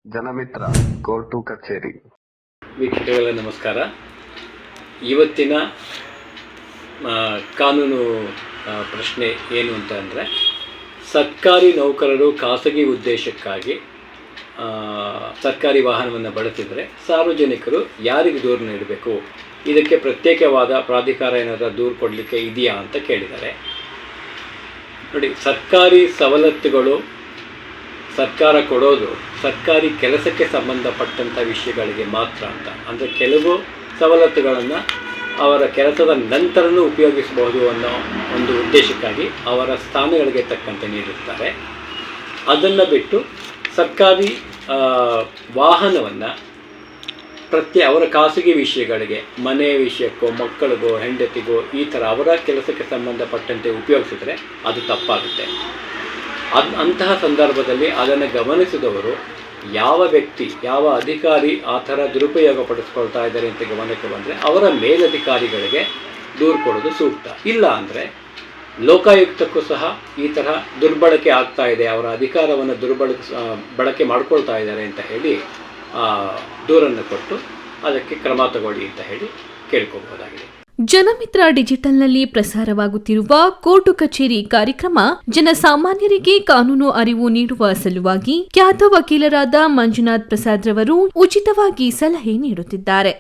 ಜನಮಿತ್ರ court ಕಚೇರಿ ವೀಕ್ಷಕರಿಗೆ ನಮಸ್ಕಾರ. ಇವತ್ತಿನ ಕಾನೂನು ಪ್ರಶ್ನೆ ಏನು ಅಂತ ಅಂದರೆ, ಸರ್ಕಾರಿ ನೌಕರರು ಖಾಸಗಿ ಉದ್ದೇಶಕ್ಕಾಗಿ ಸರ್ಕಾರಿ ವಾಹನವನ್ನು ಬಳಸಿದರೆ ಸಾರ್ವಜನಿಕರು ಯಾರಿಗೆ ದೂರು ನೀಡಬೇಕು, ಇದಕ್ಕೆ ಪ್ರತ್ಯೇಕವಾದ ಪ್ರಾಧಿಕಾರ ಏನಾದರೂ ದೂರು ಕೊಡಲಿಕ್ಕೆ ಇದೆಯಾ ಅಂತ ಕೇಳಿದ್ದಾರೆ. ನೋಡಿ, ಸರ್ಕಾರಿ ಸವಲತ್ತುಗಳು ಸರ್ಕಾರ ಕೊಡೋದು ಸರ್ಕಾರಿ ಕೆಲಸಕ್ಕೆ ಸಂಬಂಧಪಟ್ಟಂಥ ವಿಷಯಗಳಿಗೆ ಮಾತ್ರ ಅಂತ. ಅಂದರೆ ಕೆಲವು ಸವಲತ್ತುಗಳನ್ನು ಅವರ ಕೆಲಸದ ನಂತರನೂ ಉಪಯೋಗಿಸಬಹುದು ಅನ್ನೋ ಒಂದು ಉದ್ದೇಶಕ್ಕಾಗಿ ಅವರ ಸ್ಥಾನಗಳಿಗೆ ತಕ್ಕಂತೆ ನೀಡುತ್ತಾರೆ. ಅದನ್ನು ಬಿಟ್ಟು ಸರ್ಕಾರಿ ವಾಹನವನ್ನು ಅವರ ಖಾಸಗಿ ವಿಷಯಗಳಿಗೆ, ಮನೆ ವಿಷಯಕ್ಕೋ, ಮಕ್ಕಳಿಗೋ, ಹೆಂಡತಿಗೋ, ಈ ಥರ ಅವರ ಕೆಲಸಕ್ಕೆ ಸಂಬಂಧಪಟ್ಟಂತೆ ಉಪಯೋಗಿಸಿದರೆ ಅದು ತಪ್ಪಾಗುತ್ತೆ. ಅಂತಹ ಸಂದರ್ಭದಲ್ಲಿ ಅದನ್ನು ಗಮನಿಸಿದವರು ಯಾವ ವ್ಯಕ್ತಿ, ಯಾವ ಅಧಿಕಾರಿ ಆ ಥರ ದುರುಪಯೋಗ ಪಡಿಸ್ಕೊಳ್ತಾ ಇದ್ದಾರೆ ಅಂತ ಗಮನಕ್ಕೆ ಬಂದರೆ ಅವರ ಮೇಲಧಿಕಾರಿಗಳಿಗೆ ದೂರು ಕೊಡೋದು ಸೂಕ್ತ. ಇಲ್ಲ ಅಂದರೆ ಲೋಕಾಯುಕ್ತಕ್ಕೂ ಸಹ ಈ ತರಹ ದುರ್ಬಳಕೆ ಆಗ್ತಾ ಇದೆ, ಅವರ ಅಧಿಕಾರವನ್ನು ಬಳಕೆ ಮಾಡ್ಕೊಳ್ತಾ ಇದ್ದಾರೆ ಅಂತ ಹೇಳಿ ದೂರನ್ನು ಕೊಟ್ಟು ಅದಕ್ಕೆ ಕ್ರಮ ತಗೊಳ್ಳಿ ಅಂತ ಹೇಳಿ ಕೇಳ್ಕೋಬಹುದಾಗಿದೆ. ಜನಮಿತ್ರ ಡಿಜಿಟಲ್ನಲ್ಲಿ ಪ್ರಸಾರವಾಗುತ್ತಿರುವ ಕೋರ್ಟು ಕಚೇರಿ ಕಾರ್ಯಕ್ರಮ ಜನಸಾಮಾನ್ಯರಿಗೆ ಕಾನೂನು ಅರಿವು ನೀಡುವ ಸಲುವಾಗಿ ಖ್ಯಾತ ವಕೀಲರಾದ ಮಂಜುನಾಥ್ ಪ್ರಸಾದ್ ರವರು ಉಚಿತವಾಗಿ ಸಲಹೆ ನೀಡುತ್ತಿದ್ದಾರೆ.